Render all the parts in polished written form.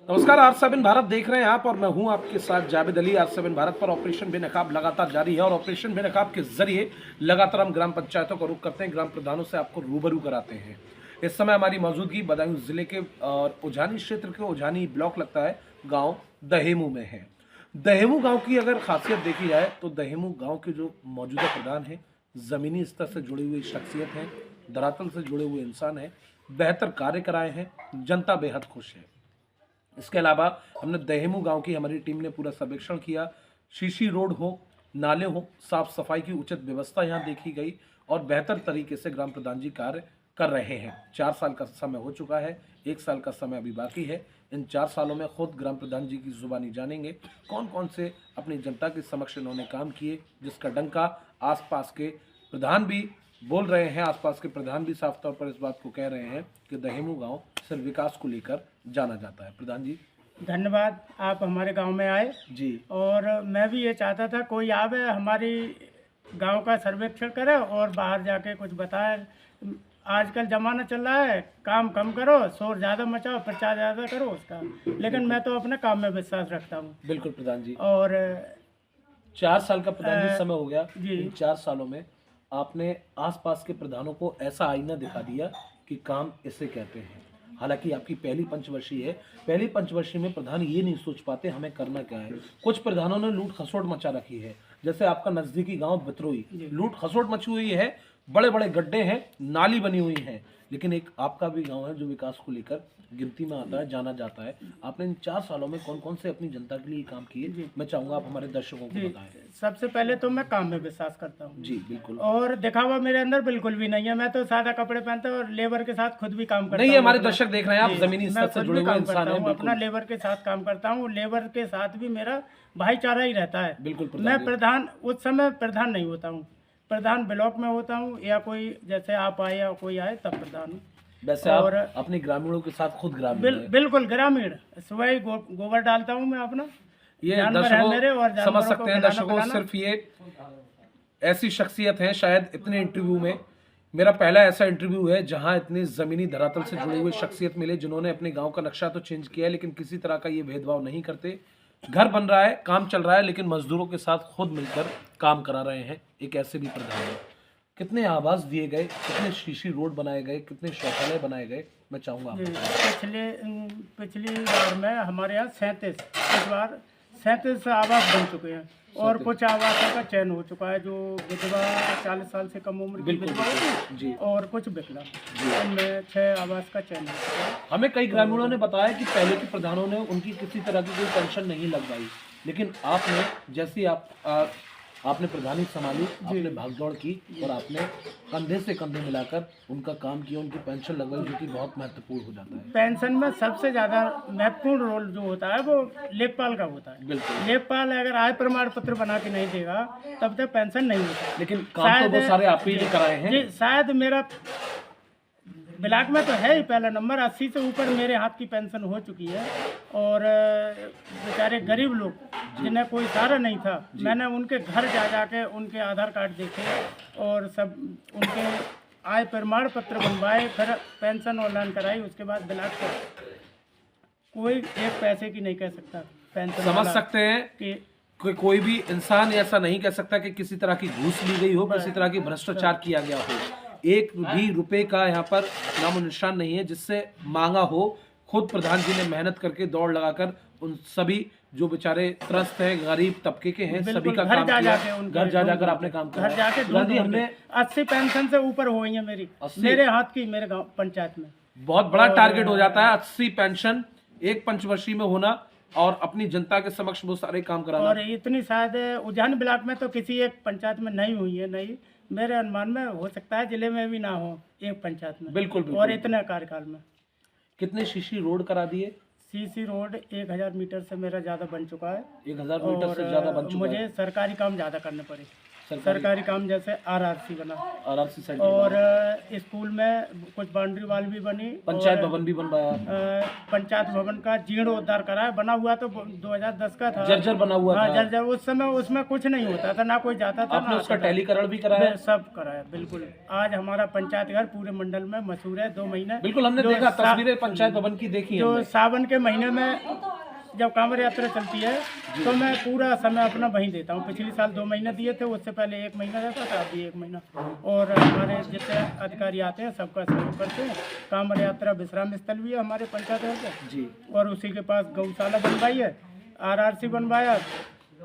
नमस्कार, R7 भारत देख रहे हैं आप और मैं हूं आपके साथ जावेद अली। R7 भारत पर ऑपरेशन बेनकाब लगातार जारी है और ऑपरेशन बेनकाब के जरिए लगातार हम ग्राम पंचायतों का रुख करते हैं, ग्राम प्रधानों से आपको रूबरू कराते हैं। इस समय हमारी मौजूदगी बदायूं जिले के और उजानी क्षेत्र के उजानी ब्लॉक लगता है गांव दहेमू में है। दहेमू गांव की अगर खासियत देखी जाए तो दहेमू गांव के जो मौजूदा प्रधान हैं जमीनी स्तर से जुड़ी हुई शख्सियत हैं, धरातल से जुड़े हुए इंसान हैं, बेहतर कार्य कराए हैं, जनता बेहद खुश है। इसके अलावा हमने दहेमू गांव की हमारी टीम ने पूरा सर्वेक्षण किया। शीशी रोड हो, नाले हो, साफ सफाई की उचित व्यवस्था यहाँ देखी गई और बेहतर तरीके से ग्राम प्रधान जी कार्य कर रहे हैं। 4 साल का समय हो चुका है, 1 साल का समय अभी बाकी है। इन 4 सालों में खुद ग्राम प्रधान जी की जुबानी जानेंगे कौन कौन से अपनी जनता के समक्ष इन्होंने काम किए, जिसका डंका आसपास के प्रधान भी बोल रहे हैं। आसपास के प्रधान भी साफ तौर पर इस बात को कह रहे हैं कि दहेमू गांव सिर्फ विकास को लेकर जाना जाता है। प्रधान जी धन्यवाद, आप हमारे गांव में आए जी। और मैं भी ये चाहता था कोई आवे हमारी गांव का सर्वेक्षण करे और बाहर जाके कुछ बताए। आजकल ज़माना चल रहा है, काम कम करो, शोर ज़्यादा मचाओ, प्रचार ज़्यादा करो उसका, लेकिन मैं तो अपने काम में विश्वास रखता हूँ। बिल्कुल प्रधान जी। और 4 साल का प्रधान जी समय हो गया जी। इन 4 सालों में आपने आसपास के प्रधानों को ऐसा आईना दिखा दिया कि काम इसे कहते हैं। हालांकि आपकी पहली पंचवर्षीय है, पहली पंचवर्षीय में प्रधान ये नहीं सोच पाते हमें करना क्या है। कुछ प्रधानों ने लूट खसोट मचा रखी है, जैसे आपका नजदीकी गांव बित्रोई, लूट खसोट मची हुई है, बड़े बड़े गड्ढे हैं, नाली बनी हुई है। लेकिन एक आपका भी गांव है जो विकास को लेकर गिनती में आता है, जाना जाता है। आपने इन 4 सालों में कौन कौन से अपनी जनता के लिए काम किए, मैं चाहूंगा आप हमारे दर्शकों को बताएं। सबसे पहले तो मैं काम में विश्वास करता हूँ जी बिल्कुल। और दिखावा मेरे अंदर बिल्कुल भी नहीं है। मैं तो सादा कपड़े पहनता हूँ और लेबर के साथ खुद भी काम करता हूँ। नहीं, हमारे दर्शक देख रहे हैं, आप जी, जमीनी स्तर मैं से खुद जुड़े भी हुए काम इंसान करता हैं। हूँ, अपना बिल्कुल लेबर के साथ काम करता हूँ। लेबर के साथ भी मेरा भाईचारा ही रहता है। बिल्कुल प्रधान मैं जी। प्रधान उस समय प्रधान नहीं होता हूँ, प्रधान ब्लॉक में होता हूँ या कोई जैसे आप आए या कोई आए तब प्रधान हूँ। वैसे और आप अपने ग्रामीणों के साथ खुद ग्रामीण हैं। बिल्कुल ग्रामीण, सुबह ही गोबर डालता हूँ मैं अपना। ये जानवर है मेरे और दर्शकों समझ जानवरों सकते को हैं, खिलाना दर्शकों पिलाना। सिर्फ ये ऐसी शख्सियत हैं, शायद इतने इंटरव्यू में मेरा पहला ऐसा इंटरव्यू है जहां इतनी जमीनी धरातल से जुड़े हुए शख्सियत मिले जिन्होंने अपने गांव का नक्शा तो चेंज किया है लेकिन किसी तरह का ये भेदभाव नहीं करते। घर बन रहा है, काम चल रहा है, लेकिन मजदूरों के साथ खुद मिलकर काम करा रहे हैं। एक ऐसे भी प्रधान है। कितने आवास दिए गए, कितने शीशी रोड बनाए गए, कितने शौचालय बनाए गए, मैं चाहूंगा आप बताएं। पिछली बार में हमारे यहाँ 37 इस बार 37 आवास बन चुके हैं और कुछ आवासों का चयन हो चुका है। जो विधवा 40 साल से कम उम्र की बिल्कुल विधवा होती जी। और कुछ विकलांग, उनमें 6 आवास का चयन हो चुका है। हमें कई ग्रामीणों ने बताया कि पहले के प्रधानों ने उनकी किसी तरह की कोई पेंशन नहीं लगवाई, लेकिन आपने जैसी आपने प्रधानी संभाली, आपने भागदौड़ की और आपने कंधे से कंधे मिलाकर उनका काम किया, उनकी पेंशन लगवाई, जो कि बहुत महत्वपूर्ण हो जाता है। पेंशन में सबसे ज़्यादा महत्वपूर्ण रोल जो होता है वो लेखपाल का होता है। बिल्कुल। लेखपाल अगर आय प्रमाण पत्र बना के नहीं देगा तब तक पेंशन नहीं होता। लेकिन काम तो बहुत सारे आप ही ने कराए हैं। जी, शायद मेरा ब्लॉक में तो है ही पहला नंबर। 80 से ऊपर मेरे हाथ की पेंशन हो चुकी है और बेचारे गरीब लोग जिन्हें कोई सहारा नहीं था, मैंने उनके घर जा जाके उनके आधार कार्ड देखे और सब उनके आय प्रमाण पत्र बनवाए, फिर पेंशन ऑनलाइन कराई। उसके बाद ब्लॉक से कोई एक पैसे की नहीं कह सकता पेंशन। समझ सकते हैं कि कोई भी इंसान ऐसा नहीं कह सकता कि किसी तरह की घूस ली गई हो, किसी तरह की भ्रष्टाचार किया गया हो। एक भी रुपए का यहाँ पर नामो निशान नहीं है जिससे मांगा हो। खुद प्रधान जी ने मेहनत करके दौड़ लगाकर उन सभी जो बेचारे त्रस्त हैं, गरीब तबके के हैं, सभी का काम किया। घर जा जाकर आपने काम किया। घर जाके हमने 80 पेंशन से ऊपर हो गई है मेरी, मेरे हाथ की, मेरे गांव पंचायत में। बहुत बड़ा टारगेट हो जाता है 80 पेंशन एक पंचवर्षीय में होना और अपनी जनता के समक्ष वो सारे काम कराना। और इतनी शायद उजान ब्लॉक में तो किसी एक पंचायत में नहीं हुई है। नहीं, मेरे अनुमान में हो सकता है जिले में भी ना हो एक पंचायत में। बिल्कुल, बिल्कुल। और इतने कार्यकाल में कितने शीशी रोड करा दिए? सीसी रोड 1000 मीटर से मेरा ज़्यादा बन चुका है। 1000 मीटर से ज्यादा बन चुका है। मुझे सरकारी काम ज़्यादा करने पड़े। सरकारी काम जैसे RRC बना, RRC सेंटर और स्कूल में कुछ बाउंड्री वाल भी बनी, पंचायत और, भवन भी बनवाया, पंचायत भवन का जीर्णोद्धार कराया। बना हुआ तो 2010 का था, जर्जर बना हुआ हाँ था। जर्जर। उस समय उसमें कुछ नहीं होता था, ना कोई जाता था, आपने ना उसका आता था। टैलीकरण भी कराया? सब कराया, बिल्कुल। आज हमारा पंचायत घर पूरे मंडल में मशहूर है। 2 महीने बिल्कुल, हमने जो देखा, सा- तस्वीरें पंचायत भवन की देखी जो हमने। सावन के महीने में जब कांवड़ यात्रा चलती है तो मैं पूरा समय अपना वहीं देता हूँ। पिछले साल 2 महीने दिए थे, उससे पहले 1 महीना रहता था, अभी 1 महीना। और हमारे जितने अधिकारी आते हैं सबका सहयोग करते हैं। कांवड़ यात्रा विश्राम स्थल भी है हमारे पंचायत घर का, जी। और उसी के पास गौशाला बनवाई है, RRC बनवाया,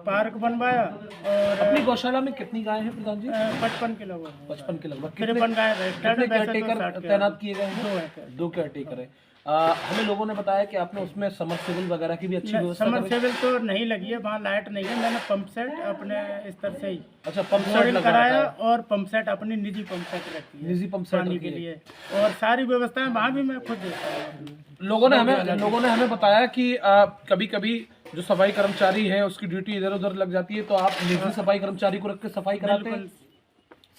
पार्क बनवाया, और अपनी गौशाला में कितनी गाय हैं प्रधान जी? 55 के लगभग 55 के लगभग। 53 गाय रजिस्टर्ड है, वैसे तो 60 केयरटेकर के तैनात किए गए हैं? 2 है। 2 केयरटेकर है। हमें लोगों ने बताया कि आपने उसमें समरसेबल वगैरह की भी अच्छी व्यवस्था करी। समरसेबल तो नहीं लगी है, वहाँ लाइट नहीं है। मैंने पंप सेट अपने स्तर से ही अच्छा, पंप सेट बोरिंग लगा कराया, रखा है। और पंप सेट अपनी निजी पंप सेट रखी है, निजी पंप सेट पानी रखी के है। लिए, और सारी व्यवस्थाएं वहाँ भी मैं खुद देता हूँ। लोगों ने हमें बताया कि कभी कभी जो सफाई कर्मचारी है उसकी ड्यूटी इधर उधर लग जाती है, तो आप निजी सफाई कर्मचारी को रख के सफाई कराते हैं। बिल्कुल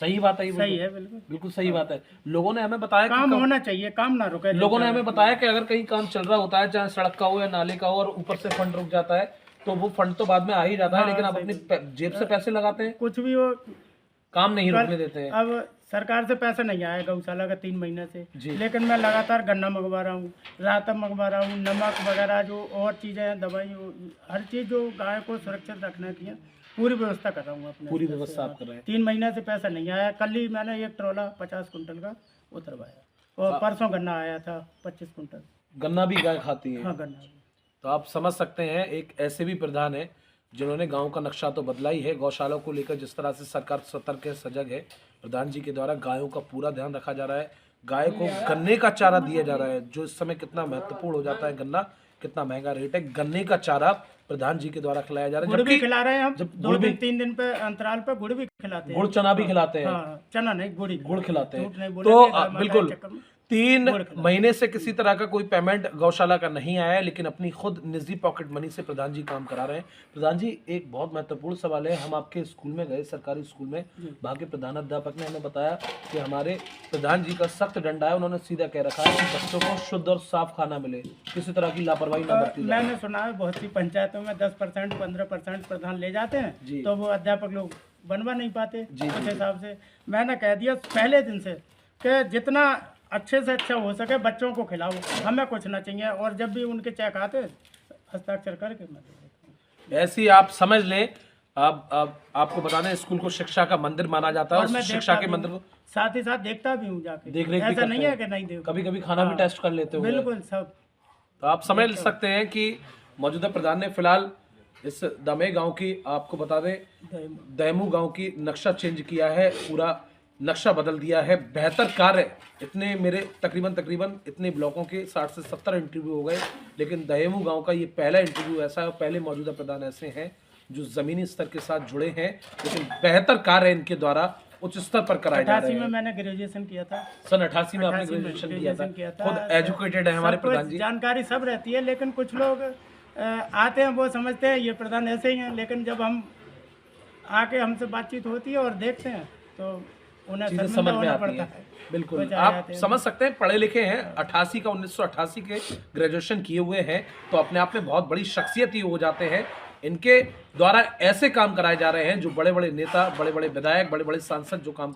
सही बात है ये, सही है, बिल्कुल। बिल्कुल सही बात है। लोगों ने हमें बताया कि काम होना चाहिए, काम ना रुके। लोगों ने हमें बताया कि अगर कहीं काम चल रहा होता है, चाहे सड़क का हो या नाले का हो, और ऊपर से फंड रुक जाता है तो वो फंड तो बाद में आ ही जाता है, लेकिन आप अपनी जेब से पैसे लगाते हैं, कुछ भी हो, काम नहीं रुकने देते हैं। अब सरकार से पैसा नहीं आया गौशाला का 3 महीने से, जी। लेकिन मैं लगातार गन्ना मंगवा रहा हूँ, राता मंगवा रहा हूँ, नमक वगैरह जो और चीज़ें हैं, दवाई, हर चीज़ जो गाय को सुरक्षित रखने की है, पूरी व्यवस्था कर रहा हूँ अपने। पूरी व्यवस्था आप कर रहे हैं। 3 महीने से पैसा नहीं आया। कल ही मैंने 1 ट्रॉला 50 कुंटल का उतरवाया, और परसों गन्ना आया था 25 कुंटल। गन्ना भी गाय खाती है। हाँ, गन्ना। तो आप समझ सकते हैं, एक ऐसे भी प्रधान है जिन्होंने गांव का नक्शा तो बदला ही है। गौशाला को लेकर जिस तरह से सरकार सतर्क है, सजग है, प्रधान जी के द्वारा गायों का पूरा ध्यान रखा जा रहा है। गाय को गन्ने का चारा दिया जा रहा है, जो इस समय कितना महत्वपूर्ण हो जाता है। गन्ना कितना महंगा रेट है, गन्ने का चारा प्रधान जी के द्वारा खिलाया जा रहा है। गुड़ भी खिला रहे हैं हम, जब 2 दिन 3 दिन पे अंतराल पे गुड़ भी खिलाते हैं। गुड़ चना भी खिलाते हैं। हाँ, चना नहीं, गुड़ खिलाते झूठ नहीं हैं। बोलेंगे, तो गाय माता बिल्कुल के चक्कर में 3 महीने से किसी तरह का कोई पेमेंट गौशाला का नहीं आया है, लेकिन अपनी खुद निजी पॉकेट मनी से प्रधान जी काम करा रहे हैं। प्रधान जी, एक बहुत महत्वपूर्ण सवाल है। हम आपके स्कूल में गए, सरकारी स्कूल में, वहाँ के प्रधानाध्यापक ने हमें बताया कि हमारे प्रधान जी का सख्त डंडा है। उन्होंने सीधा कह रखा है कि बच्चों को शुद्ध और साफ खाना मिले, किसी तरह की लापरवाही न बरती जाए। मैंने सुना है बहुत सी पंचायतों में 10% 15% प्रधान ले जाते जी। हैं, तो वो अध्यापक लोग बनवा नहीं पाते जी, उस हिसाब से। मैंने कह दिया पहले दिन से कि जितना अच्छे से अच्छा हो सके बच्चों को खिलाओ, हमें कुछ ना चाहिए। और जब भी उनके चेक आते हस्ताक्षर करके मैं दे देता हूँ। ऐसे ही आप समझ लें। आपको बता दें, स्कूल को शिक्षा का मंदिर माना जाता है, और मैं और शिक्षा देखता के भी मंदिर हूँ, को साथ ही साथ देखता भी हूँ जाके, देख रेख भी ऐसा करते नहीं है हैं। कि नहीं देखो, कभी कभी खाना भी टेस्ट कर लेते हो। बिल्कुल सब। तो आप समझ सकते हैं कि मौजूदा प्रधान ने फिलहाल इस दमे गांव की, आपको बता दें, दैमू गांव की नक्शा चेंज किया है, पूरा नक्शा बदल दिया है। बेहतर कार्य, इतने मेरे तकरीबन इतने ब्लॉकों के 60 से 70 इंटरव्यू हो गए, लेकिन दहेमू गांव का ये पहला इंटरव्यू ऐसा है। पहले मौजूदा प्रधान ऐसे हैं जो जमीनी स्तर के साथ जुड़े हैं, लेकिन बेहतर कार्य इनके द्वारा उच्च स्तर पर कराए जा रहे 88 में हैं। मैंने ग्रेजुएशन किया था। सन 88 में आपने 88 में ग्रेजुएशन किया था। था। खुद एजुकेटेड है हमारे सब कुछ प्रधान जी। जानकारी सब रहती है, लेकिन कुछ लोग आते हैं, वो समझते हैं ये प्रधान ऐसे ही हैं, लेकिन जब हम आके हमसे बातचीत होती है और देखते हैं तो उन्हें चीजें शर्मिंदा समझ में होना आती पड़ता है। है। बिल्कुल, कुछ आ आप जाते हैं। समझ सकते हैं, पढ़े लिखे हैं, 88 का 1988 के ग्रेजुएशन किए हुए हैं, तो अपने आप में बहुत बड़ी शख्सियत ही हो जाते हैं। इनके द्वारा ऐसे काम कराए जा रहे हैं जो बड़े बड़े नेता, बड़े बड़े विधायक, बड़े बड़े सांसद जो काम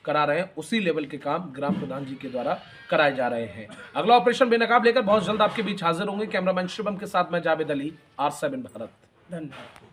करा रहे हैं, उसी लेवल के काम ग्राम प्रधान जी के द्वारा कराए जा रहे हैं। अगला ऑपरेशन बेनकाब लेकर बहुत जल्द आपके बीच हाजिर होंगे। कैमरामैन शुभम के साथ मैं जावेद अली, R7 भारत। धन्यवाद।